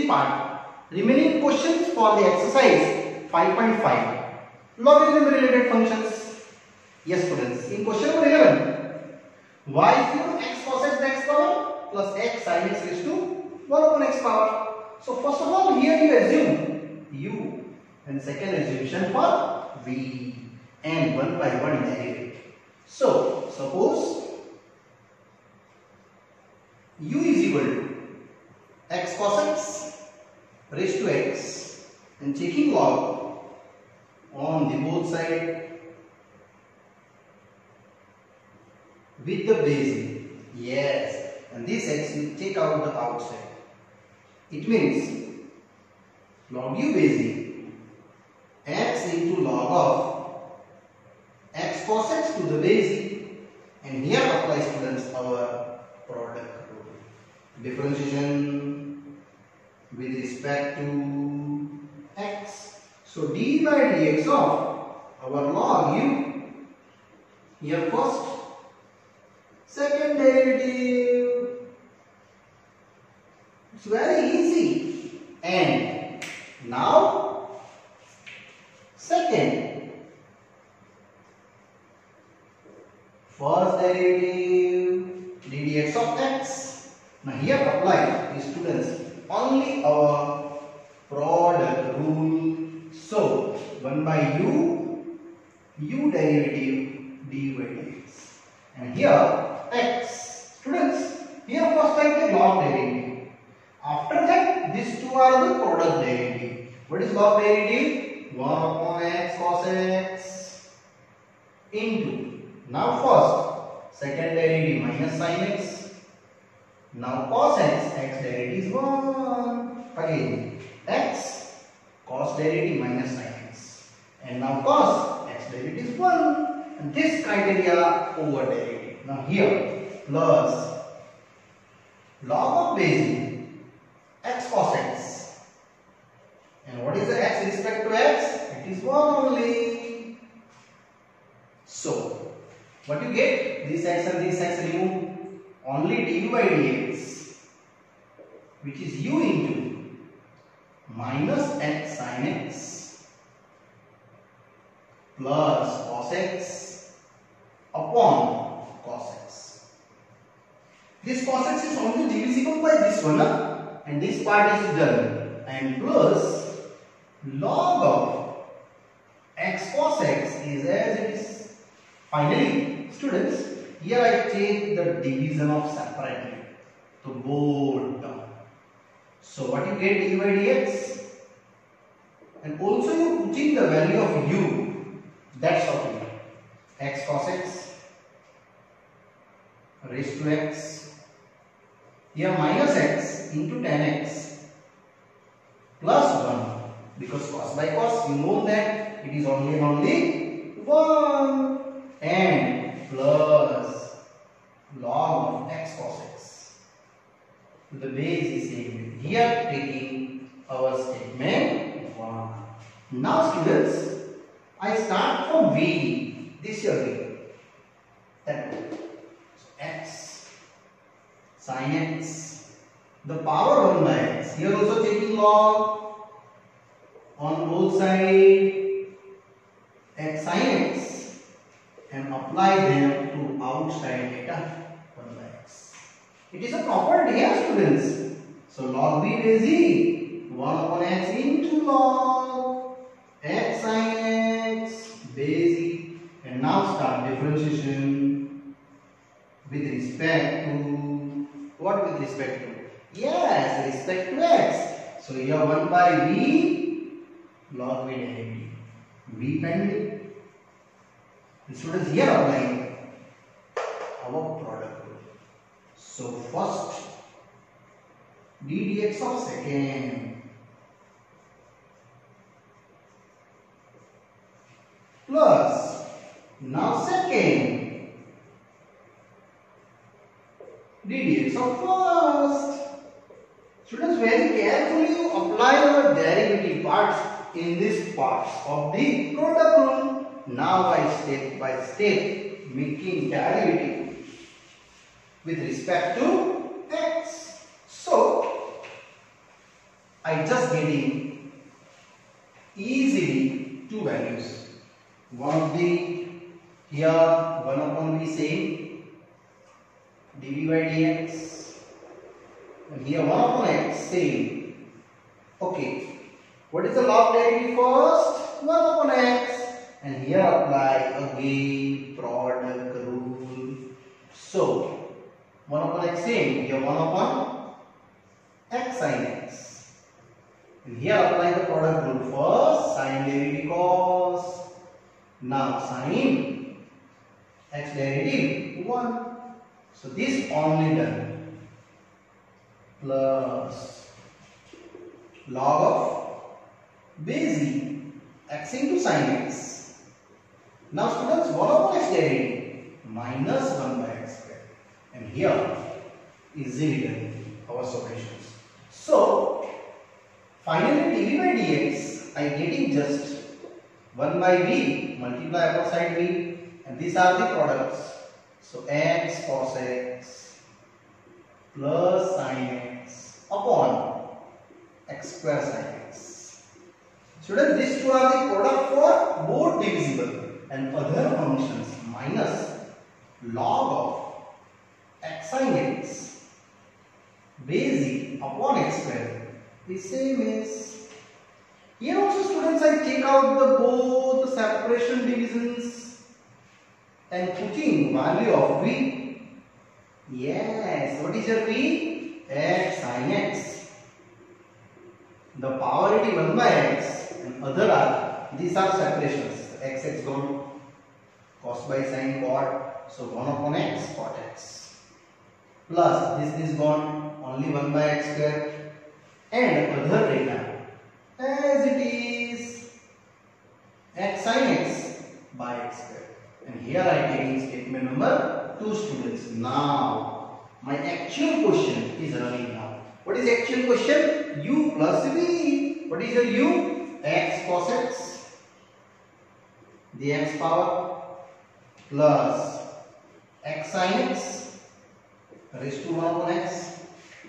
remaining part, remaining questions for the exercise 5.5, logarithm related functions. Yes students, in question number 11, y is equal to x cos x x power plus x sin x raised to 1 upon x power. So first of all, here you assume u, and second assumption for v, and one by one derivative. So suppose u is equal to x cos x raised to x, and taking log on the both side with the base. Yes, and this x will take out the outside. It means log u base x into log of x cos x to the base, and here apply students our product rule. Differentiation with respect to x. So d by dx of our log u, here first, second derivative. It's very easy. And now second, first derivative ddx of x. Now here apply the students only our product rule. So 1 by u derivative d by dx, and here x. Students, here first I take log derivative. After that, these two are the product derivative. What is log derivative? 1 upon x cos x into, now first second derivative minus sin x. Now cos x, x derivative is 1. Again x cos derivative minus sin x, and now cos x derivative is 1. And this criteria over derivative. Now here plus log of base x cos x, and what is the x with respect to x? It is 1 only. So what you get? This x and this x remove, only du by dx, which is u into minus x sin x plus cos x upon cos x. This cos x is only divisible by this one, and this part is done, and plus log of x cos x is as it is. Finally students, here I take the division of separately to both term. So what you get d by dx, and also you put in the value of u, that's what you get. X cos x raised to x, here minus x into tan x plus 1, because cos by cos you know that it is only and only 1, and plus log of x cos x to the base is same. Here taking our statement 1. Now students, I start from v, this your v, that so x sin x, the power 1 by x. Here also taking log on both sides x sin x, and apply them to outside data 1 by x. It is a property here students. So log v base 1 upon x into log x sin x base, and now start differentiation with respect to what? With respect to, yes, respect to x. So here 1 by v log v derivative, v pending. The students here applying our product rule. So first d dx of second plus now second d dx of first. Students, very carefully you apply your derivative parts in this parts of the product rule. Now I step by step making derivative with respect to x. So just getting easily two values. One of the here 1 upon v same dv by dx, and here 1 upon x same. Okay, what is the log derivative first? 1 upon x, and here apply again product rule. So 1 upon x same, here 1 upon x sin x, and here apply the product rule first, sin derivative cos. Now sin x derivative 1. So this only done, plus log of base e x into sin x. Now students, 1 upon x derivative minus 1 by x square, and here easily done our solutions. So finally dv by dx I getting just 1 by v multiply upper side v, and these are the products. So x cos x plus sin x upon x square sin x. Students, these two are the product for both divisible and other functions, minus log of x sin x base e upon x square. The same is here also. Students, I take out the both separation divisions and putting value of v. Yes, what is your v? X sin x. The power it is 1 by x, and other are, these are separations. X gone, cos by sin cot, so 1 upon x cot x, plus this is gone, only 1 by x square, and other data as it is x sin x by x square. And here I am taking statement number 2, students. Now my actual question is running now. What is the actual question? U plus v. What is the u? X cos x, the x power, plus x sin x raised to 1 upon x,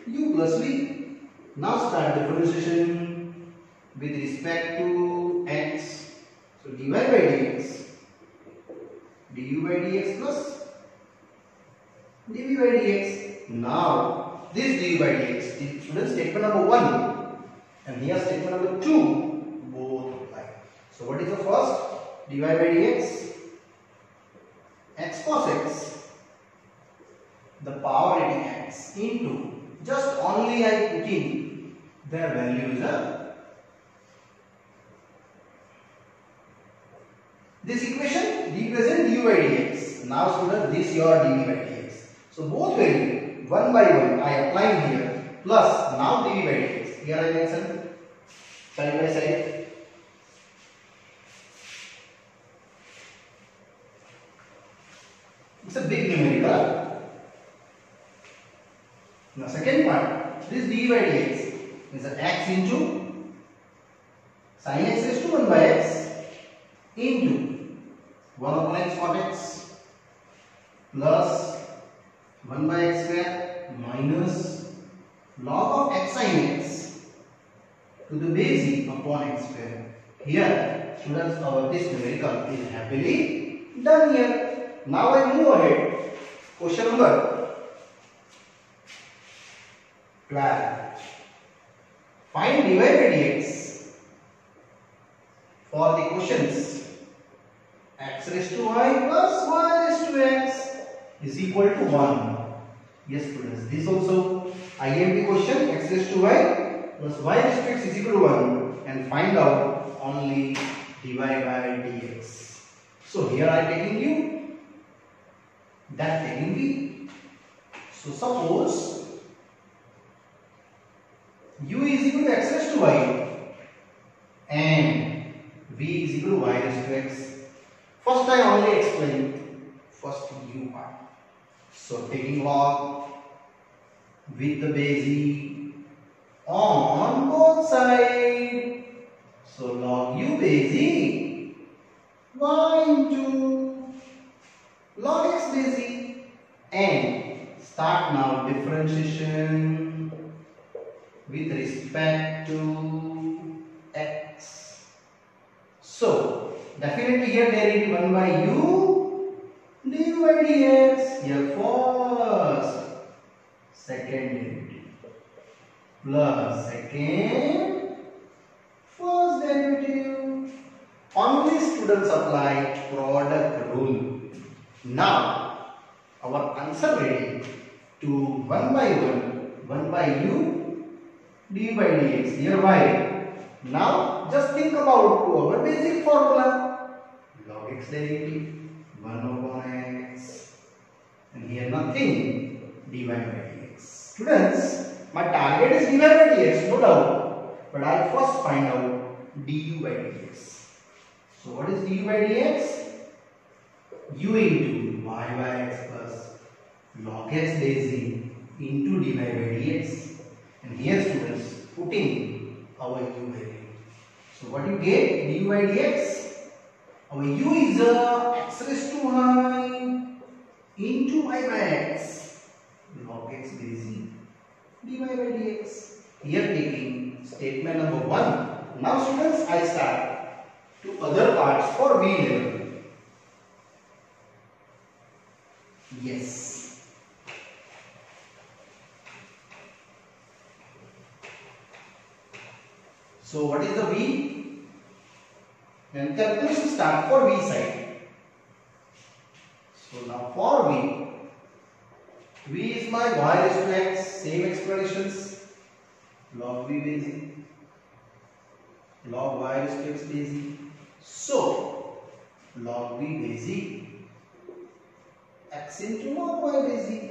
u plus v. Now start differentiation with respect to x. So dy by dx, du by dx plus dv by dx. Now this du by dx, students, statement number 1 and here statement number 2 both apply. So what is the first? dy by dx, x cos x, the power rating x into, just only I put in their values. This equation represent du by dx. Now student, this your dv by dx. So both value 1 by 1 I apply here, plus now dv by dx. Here I mention side by side. It's a big numerical. Now second part, this dv by dx is x into sin x raised to 1 by x into 1 upon x cot x plus 1 by x square minus log of x sin x to the base e upon x square. Here students, our this numerical is happily done here. Now I move ahead. Question number 12. Find dy by dx for the questions x raised to y plus y raised to x is equal to 1. Yes students, this also IMP question, x raised to y plus y raised to x is equal to 1, and find out only dy by dx. So here I am taking u, that taking v. So suppose u is equal to x raised to y and v is equal to y raised to x. First I only explain first u part. So taking log with the base e on both sides. So log u base e y into log x base e, and start now differentiation with respect to x. So definitely here derivative 1 by u du by dx. Here first, second derivative plus second, first derivative. Only students apply product rule. Now our answer ready to 1 by u d by dx. Here y. Now just think about our basic formula. Log x derivative 1 upon x, and here nothing, dy by dx. Students, my target is dy by dx, no doubt, but I'll first find out du by dx. So what is du by dx? U into y by x plus log x daisy into dy by dx, and here students putting our u value. So what you get? Du by dx, our u is x raised to y into y by x log x daisy dy by dx. Here taking statement number 1. Now students, I start to other parts for V level. Yes. So what is the V? Then calculation start for V side. So now for V is my y raised to x, same explanations, log V basic, log y raised to x basic. So log V basic x into log y basic,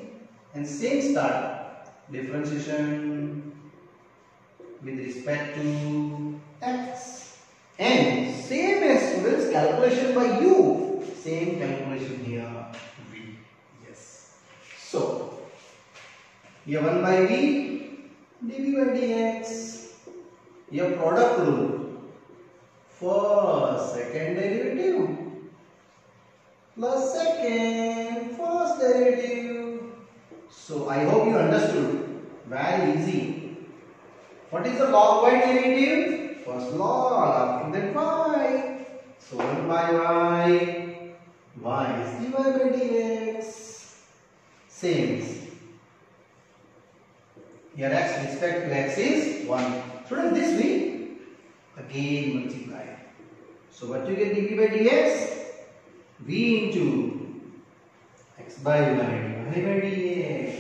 and same start differentiation with respect to x, and same as students calculation by u, same calculation here v. Yes. So here 1 by v dv by dx. Here product rule, first second derivative plus second first derivative. So I hope you understood. Very easy. What is the log y derivative? First log, after that y. So 1 by y is dy by dx. Same. Here x with respect to x is 1. Students, this way again multiply. So what you get dv by dx? V into x by y dy by dx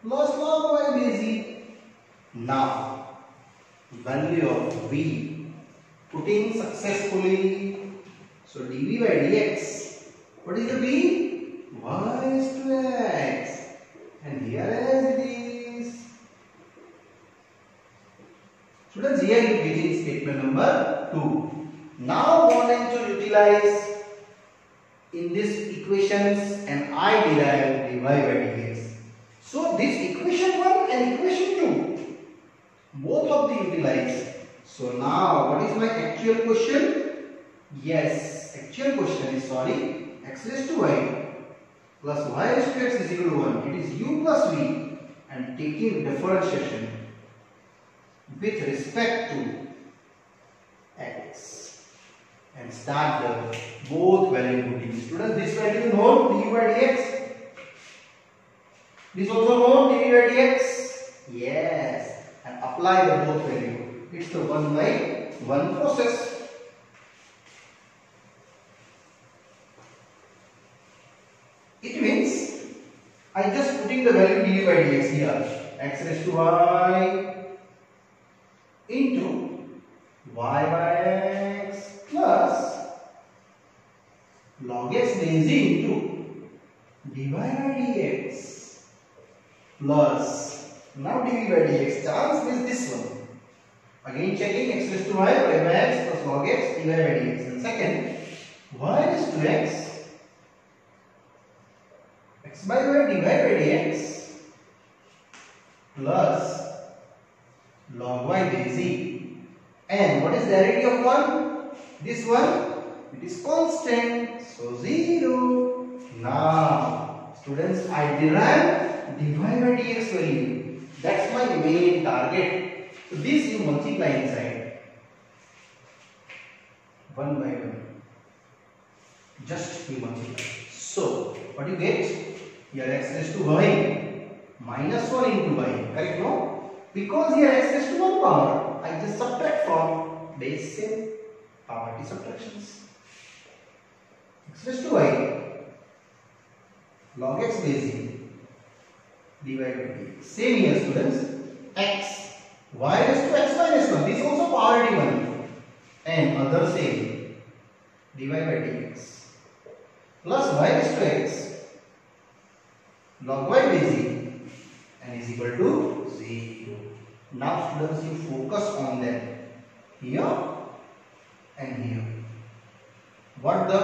plus log y basic. Now value of v putting successfully. So dv by dx. What is the v? Y is to x, and here as it is. Students, here you begin statement number 2. Now wanting to utilize in this equations, and I derive dy by dx. So this equation 1 and equation 2, both of the utilize. So now what is my actual question? Yes, actual question is x raised to y plus y raised to x is equal to 1. It is u plus v, and taking differentiation with respect to x, and start the both value putting. Students, this value known du by dx. This also known dv by dx. Yes, and apply the both value. It's the 1 by 1 process. It means I just putting the value dv by dx here. X raised to y into y by x plus log x daisy into dy by dx plus now dv by dx. Chance is this one. Again checking x raised to y by x plus log x dy by dx. And second, y raised to x by y dy by dx plus log y daisy. And what is the derivative of 1? This one, it is constant, so 0. Now students, I derive dy by dx value. That's my main target. So this you multiply inside 1 by 1. Just you multiply. So what you get? Here x raised to y minus 1 into y. Correct? No? Because here x raised to 1 power, I just subtract from base same power t subtractions. X raised to y log x base dy by dx. Same here students. X y raised to x minus 1. This is also power t1 and other same dy by dx plus y raised to x log y base and is equal to 0. Now students, you focus on them here and here. What the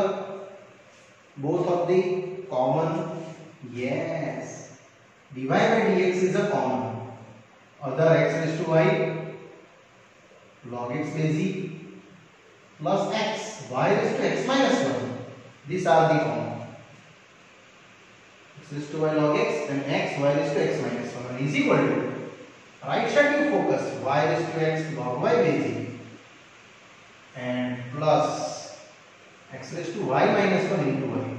both of the common? Yes, dy by dx is a common. Other x raised to y log x base plus x y raised to x minus 1. These are the common. X raised to y log x and x y raised to x minus 1 is equal to right side you focus y raised to x log y base and plus x raised to y minus 1 into y.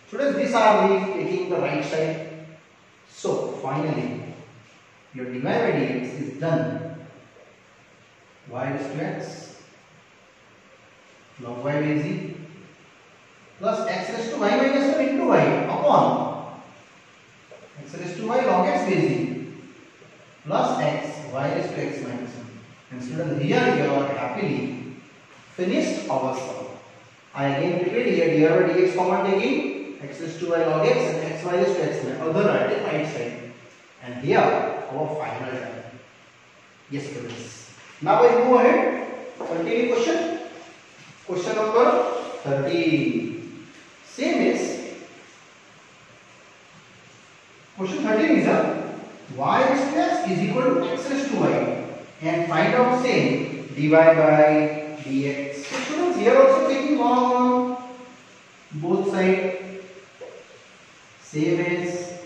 Students, these are the taking the right side. So finally your dy by dx is done. Y raised to x log y base plus x raised to y minus 1 into y upon x raised to y log x base plus x y raised to x minus 1. And students, here you are happily finished our sum. I again repeat here dy by dx common taking x raised to y log x and x y raised to x minus other right side. And here our final term. Yes students. Now I move ahead. Continue question. Question number 13. Same is question 13 is y raised to x is equal to x raised to y and find out same dy by dx. So students, here also taking log on both side, same as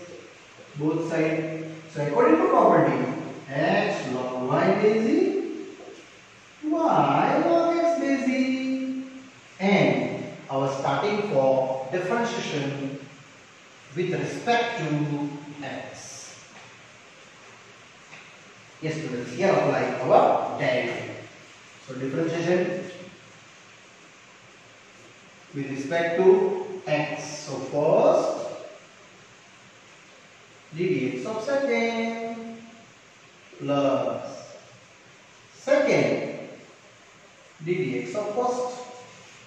both side. So according to property, x log y base y log x base, and our starting for differentiation with respect to x. Yes students, here apply our derivative. So differentiation with respect to x. So first ddx of second plus second ddx of first.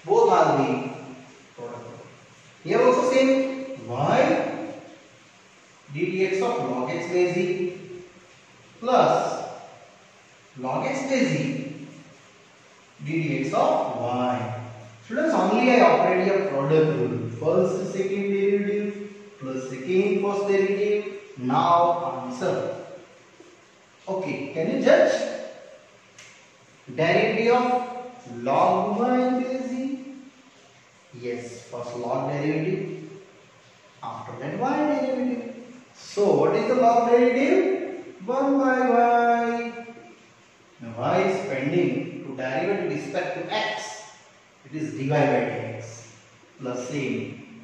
Both are the product. Here also same y ddx of log x base plus log x base ddx of y. Students, only I operate a product rule. First second derivative plus second first derivative. Now answer. Okay, can you judge? Derivative of log y base. Yes, first log derivative. After that y derivative. So what is the log derivative? 1 by y. Now y is pending to derive with respect to x. It is dy by dx plus same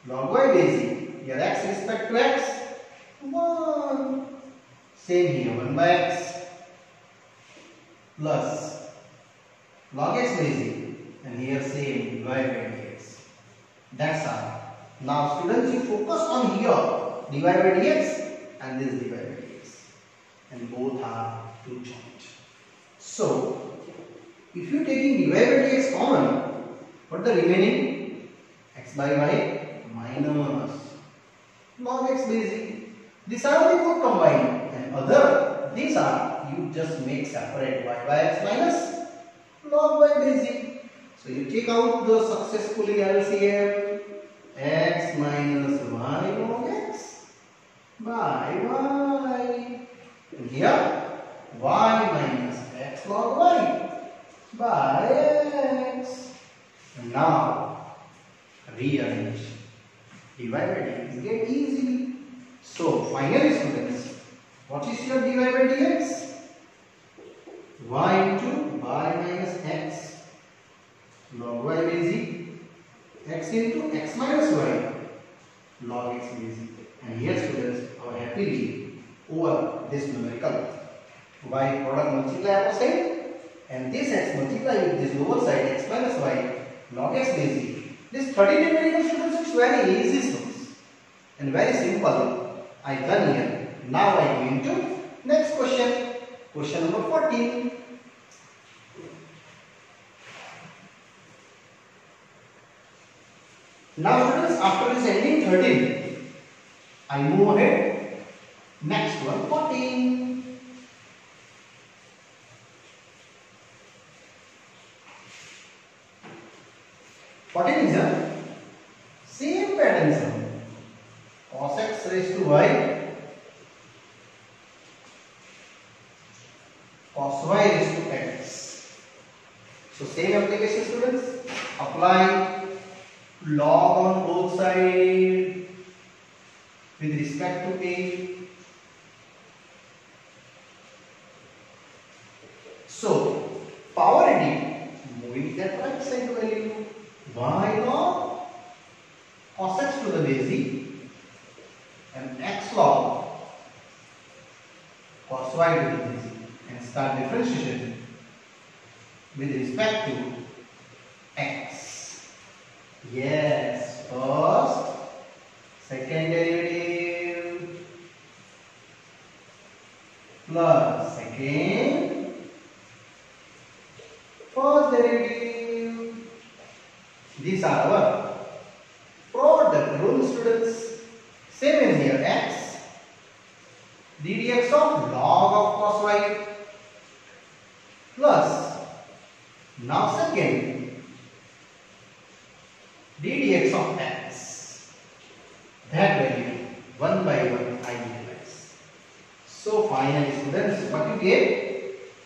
log y base. Here x respect to x 1. Same here 1 by x plus log x base and here same dy by dx. That's all. Now students, you focus on here dy by dx and this dy by dx, and both are two joint. So if you taking dy by dx common, what the remaining? X by y minus log x base. These are the both combined, and other these are you just make separate y by x minus log y base. So you take out the successfully LCM x minus y log x by y, and here y minus x log y by x. And now rearrange dy by dx get easily. So finally students, What is your dy by dx? Y into y minus x log y basic x into x minus y log x basic. And here students, our happily over this numerical y product multiply opposite and this x multiply with this lower side x minus y log x basic. This 30 numerical students is very easy students and very simple. I done here. Now I go into next question. Question number 14. Now students, after this ending 13, I move ahead. Next one 14. Is a same pattern sum. Cos x raised to y, cos y raised to x. So same application students. Apply log on both sides with respect to a. So power addition, moving that right side value. Y log cos x to the basic and x log cos y to the basic, and start differentiation with respect to x. Yes, first, second derivative plus second, first derivative. These are our product rule students. Same as here, x ddx of log of cos y plus, now second, ddx of x. That value 1 by 1 I utilize. So finally students, what you get?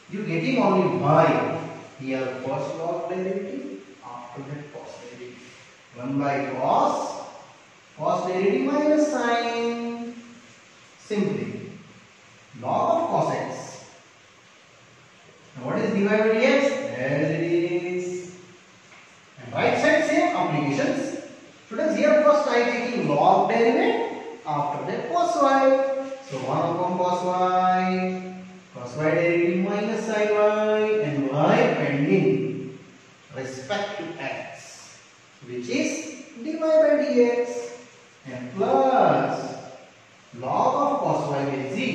You getting only y. Here first log derivative, after that cos derivative. 1 by cos derivative minus sine. Simply log of cos x. Now what is dy by dx? As it is. And right side same applications. Students, here first I am taking log derivative, after that cos y. So 1 upon cos y derivative minus sin y, and y pending respect to x, which is dy by dx, and plus log of cos y basic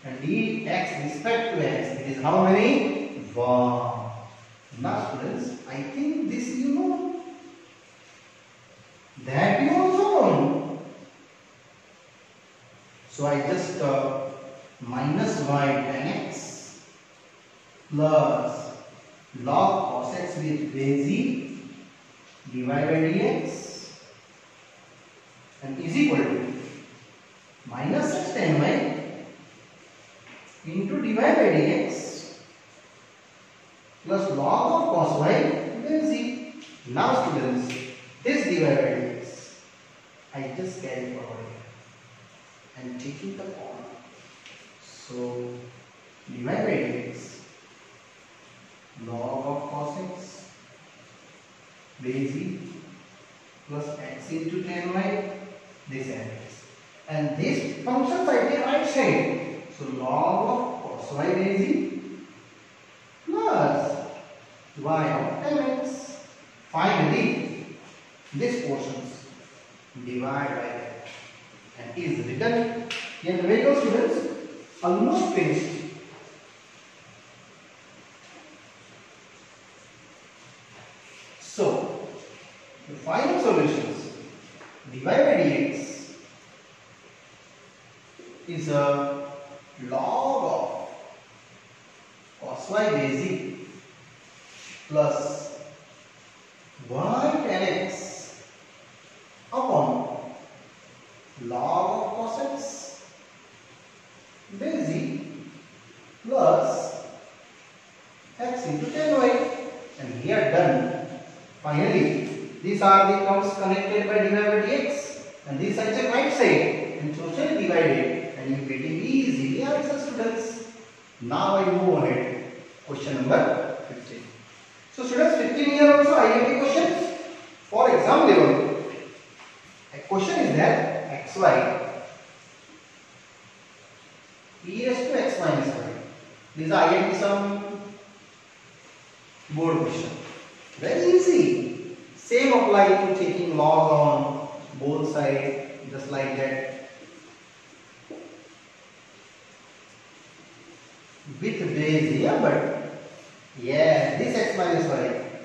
and dx respect to x. It is how many? 1. Now students, I think this you know. That you also know. So I just minus y tan x plus log cos x with basic dy by dx and is equal to minus x tan y into dy by dx plus log of cos y basic. Now students, this dy by dx I just carry forward and taking the form. So dy by dx log of cos x basic plus x into tan y, this and this. And this function I take right side. So log of cos y basic plus y of tan x. Finally, this portions divide by that and is written. Here the way goes students, almost finished. So the final solutions, dy by dx is a log of cos y basic plus y tan x upon log of cos x basic plus x into tan y, and here done. Finally, these are the terms connected by dy by dx, and these are the right side and totally divided, and and you get it easily answer, students. Now I move ahead. Question number 15. So students, 15 here also IMP questions. For exam level, a question is that xy e raised to x minus y. These are IMP sum board question. Very easy. Same apply to taking log on both sides, just like that. With base here, but yeah, this x minus y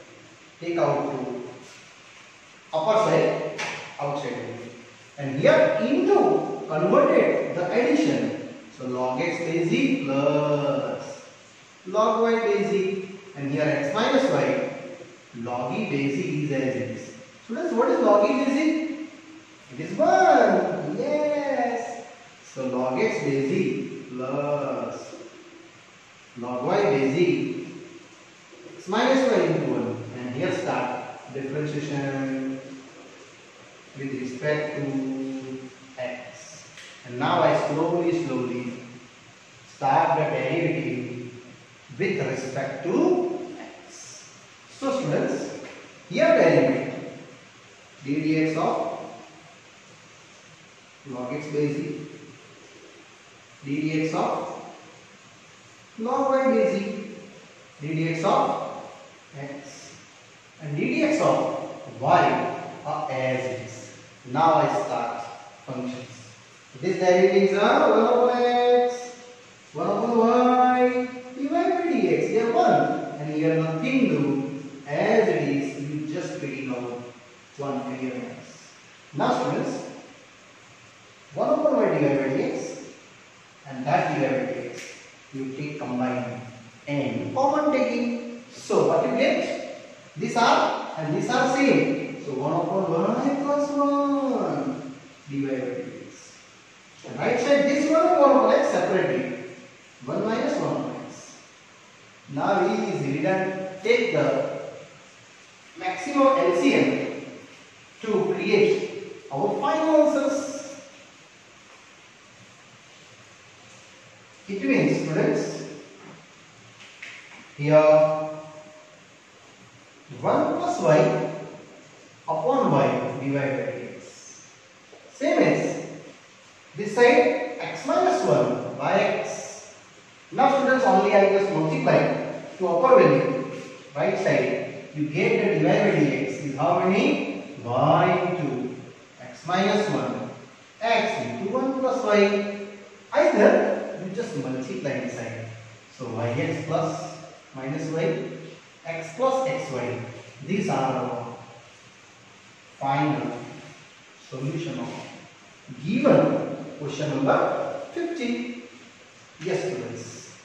take out to upper side, outside, and here into converted the addition. So log x base e plus log y base e, and here x minus y log e base e is as it is. Students, what is log e base e? It is 1. Yes. So log x base e plus log y base e x minus y into 1, and here start differentiation with respect to x. And now I slowly start the derivative with respect to x. So students, here derivative ddx of log x base e, ddx of log y base e, ddx of x, and ddx of y are as it is. Now I start functions. These derivatives are 1 upon x, 1 upon y, dy by dx. They are 1, and here nothing do. As it is, you just figure out 1 clear x. Now students, 1 upon y dy by dx and that dy by dx, you take combine and common taking. So what you get? These are and these are same. So 1 upon y plus 1 dy by dx. The right side this one and 1 upon x separately. 1 minus 1 minus. Now easy, we can take the maximum LCM to create our final answers. It means students, here 1 plus y upon y dy by dx. Same as this side x minus 1 by x. Now students, only I just multiply to upper value, right side, you get the dy by dx is how many? Y into x minus 1 x into 1 plus y. Either you just multiply this side. So yx plus minus y, x plus xy. These are our final solution of given question number 15. Yes students.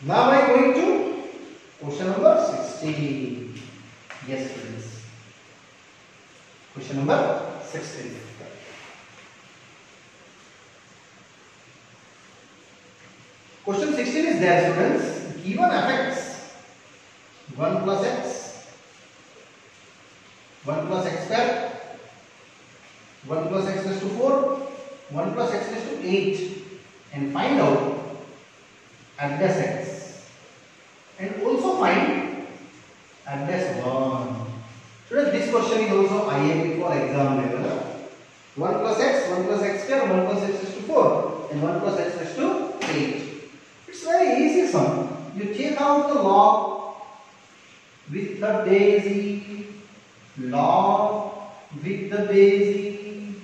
Now I am going to question number 16. Yes students. Question number 16. Question 16 is there students. Given fx 1 plus x, 1 plus x square, 1 plus x raised to 4, 1 plus x raised to 8, and find out abdas x, and also find abdas 1. Students, this question is also IMP for exam level. 1 plus x square, 1 plus x raised to 4, and 1 plus x raised to 8. It's very easy sum. You take out the log with the base e, log with the base e,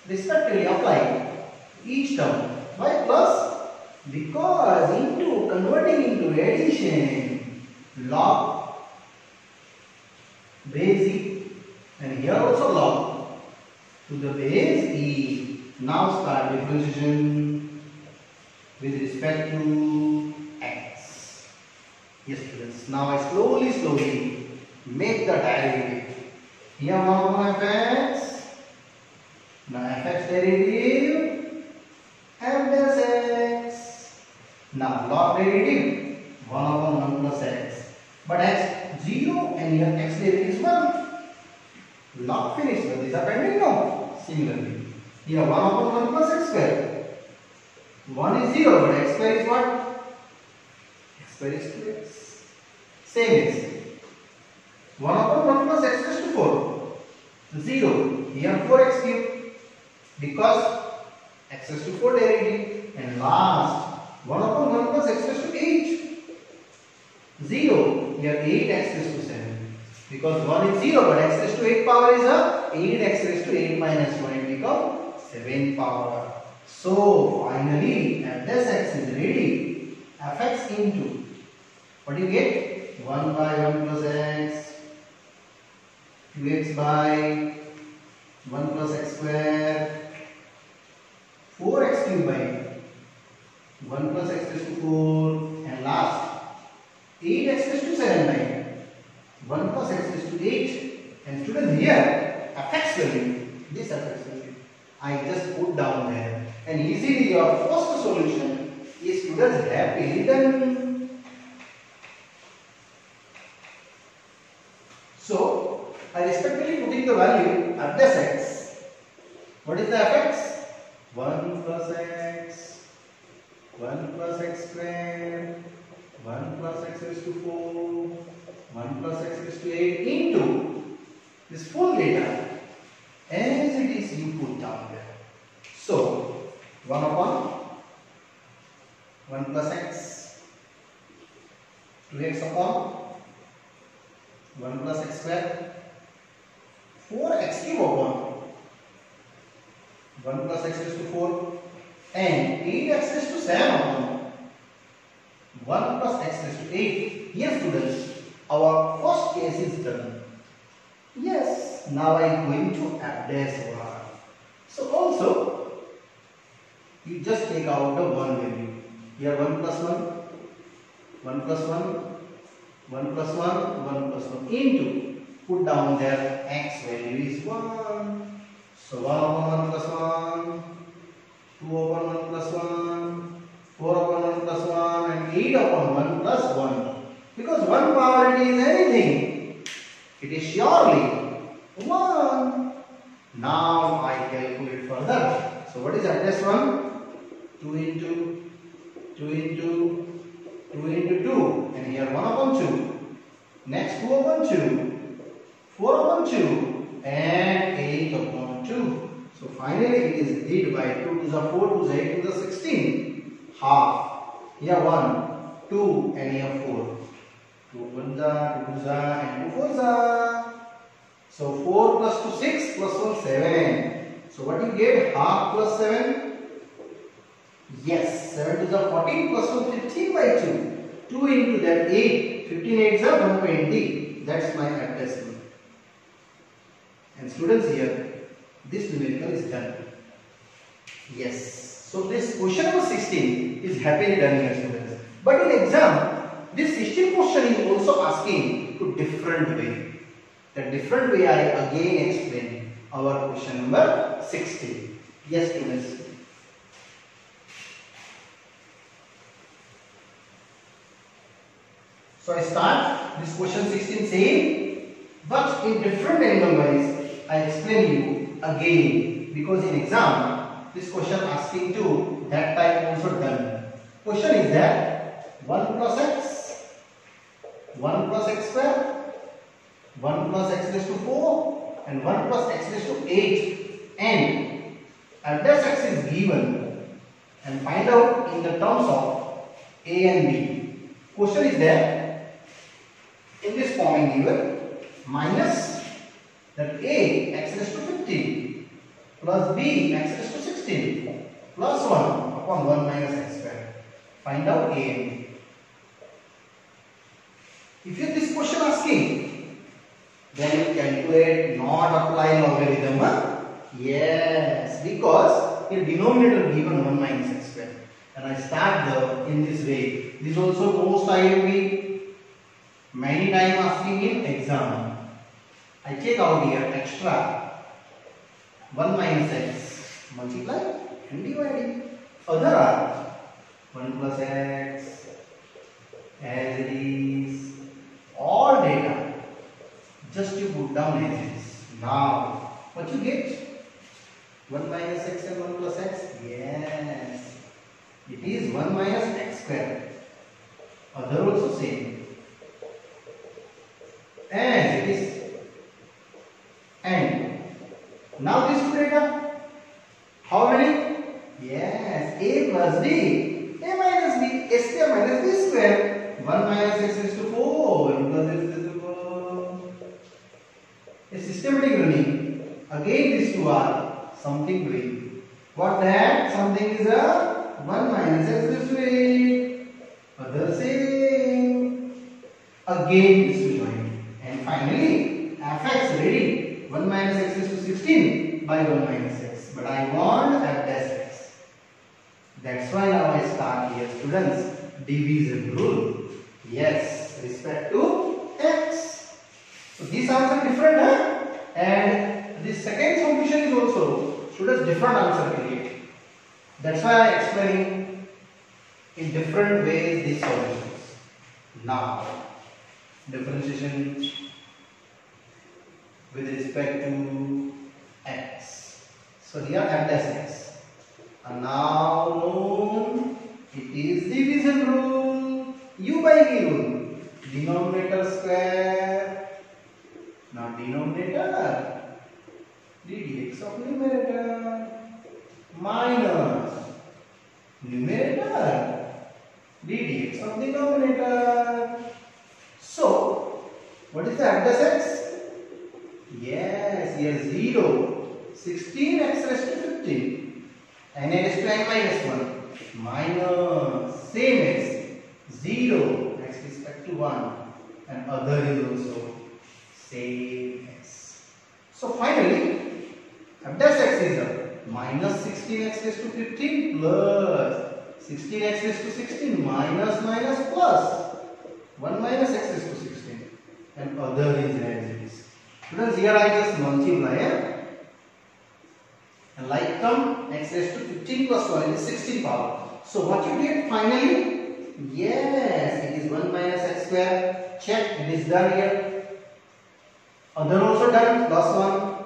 respectively apply each term by plus, because into converting into addition, log base e, and here also log to the base e. Now start differentiation with respect to x. Yes students, now I slowly make the derivative. Here 1 upon fx, now fx derivative abdas x. Now log derivative 1 upon 1 plus x, but x 0 and here x derivative is 1. Log finished, but these are pending now. Similarly, Here 1 upon 1 plus x square. 1 is 0, but x square is what? X square is 2x. Same is 1 upon 1 plus x raised to 4. 0. Here 4x cube because x raised to 4 derivative. And last 1 upon 1 plus x raised to 8. 0. Here 8x raised to 7. Because 1 is 0, but x raised to 8 power is a 8x raised to 8 minus 1. It becomes 7 power. So finally, f dash x is ready. Fx into, what do you get? 1 by 1 plus x, 2x by 1 plus x square, 4x cube by 1 plus x raised to 4, and last 8x raised to 7 by 1 plus x raised to 8. And students, here fx value, this fx value, I just put down there. And easily your first solution is students happily done. So I respectively putting the value f dash x. What is the fx? 1 plus x, 1 plus x square, 1 plus x raised to 4, 1 plus x raised to 8 into this full data as it is you put down there. So 1 upon 1 plus x, 2x upon 1 plus x square, 4x cube upon 1 plus x raised to 4, and 8x raised to 7 upon 1 plus x raised to 8. Yes, students, our first case is done. Yes, now I am going to f dash 1. So also, you just take out the 1 value. Here 1 plus 1, 1 plus 1, 1 plus 1, 1 plus 1 into, put down there x value is 1. So 1 upon 1 plus 1, 2 upon 1 plus 1, 4 upon 1 plus 1, and 8 upon 1 plus 1. Because 1 power it is anything, it is surely 1. Now I calculate further. So what is f dash 1? 2 into 2 into 2 into 2, and here 1 upon 2. Next 2 upon 2, 4 upon 2, and 8 upon 2. So finally it is did by 2 to the 4 to the 8 to the 16. Half. Here 1, 2, and here 4. 2 1 za, 2 za, and 2 4 za. So 4 plus 2 6 plus 1 7. So what you get? Half plus 7. Yes, 7 to the 14 plus 1 15 by 2. 2 into that 8. 15 8 is 120. That's my f dash 1. And students, here this numerical is done. Yes. So this question number 16 is happily done here, students. But in exam, this 16 question is also asking to different way. The different way I again explain our question number 16. Yes, students. So I start this question 16 saying, but in different angle wise, I explain you again, because in exam this question asking to that time also done. Question is that 1 plus x, 1 plus x square, 1 plus x raised to 4, and 1 plus x raised to 8, and f dash x is given, and find out in the terms of a and b. Question is that in this forming given, minus that a x raised to 50 plus b x raised to 16 plus 1 upon 1 minus x square. Find out a and b. If you this question asking, then you calculate, not apply logarithm. Yes, because in denominator given 1 minus x square, and I start in this way. This also most IMP many time asking in exam. I take out here extra 1 minus x, multiply and dividing. Other are 1 plus x as it is, all data just you put down as it is. Now what you get? 1 minus x and 1 plus x? Yes. It is 1 minus x square. Other also same. And it is. And now these two data. How many? Yes. A plus b. A minus b. A square minus b square. 1 minus x is to 4. Plus x is to 4. A systematic running. Again these two are something doing. What that? Something is a 1 minus x is to 8. Other same. Again these two join. And finally fx ready. 1 minus x is to 16 by 1 minus x. But I want f dash x. That's why now I start here, students. Division rule. Yes, respect to x. So this answer different, huh? And this second solution is also students different answer create. That's why I explaining in different ways these solutions. Now differentiation with respect to x. So here f dash x. And now known it is division rule. U by v rule. Denominator square. Now denominator ddx of numerator minus numerator ddx of denominator. So what is the f dash x? Yes, here 0. 16x raised to 15. And n raised to n minus 1. Minus same x. 0. X respect to 1. And other is also same x. So finally, f dash x is a minus 16x raised to 15 plus 16x raised to 16 minus minus plus 1 minus x raised to 16. And other is as it is. Students, here I just multiply, and like term x raised to 15 plus 1 is 16 power. So what you get finally? Yes, it is 1 minus x square. Check, it is done here. Other also done, plus 1.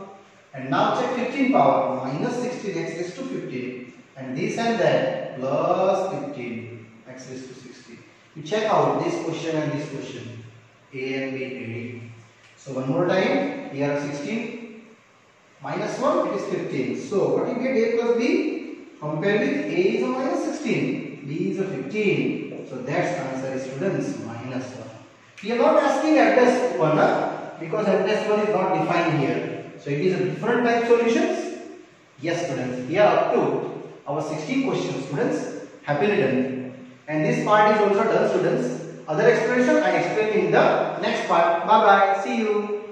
And now check 15 power, minus 16x raised to 15. And this and that, plus 15 x raised to 16. You check out this question and this question. A and B ready. So one more time, here 16 minus 1, it is 15. So what you get? A plus B, compare with A is a minus 16, B is a 15. So that's answer is, students, minus 1. We are not asking f dash 1, because f dash 1 is not defined here. So it is a different type solutions. Yes, students, here up to our 16 questions, students, happily done. And this part is also done, students. Other explanation I explain in the next part. Bye bye. See you.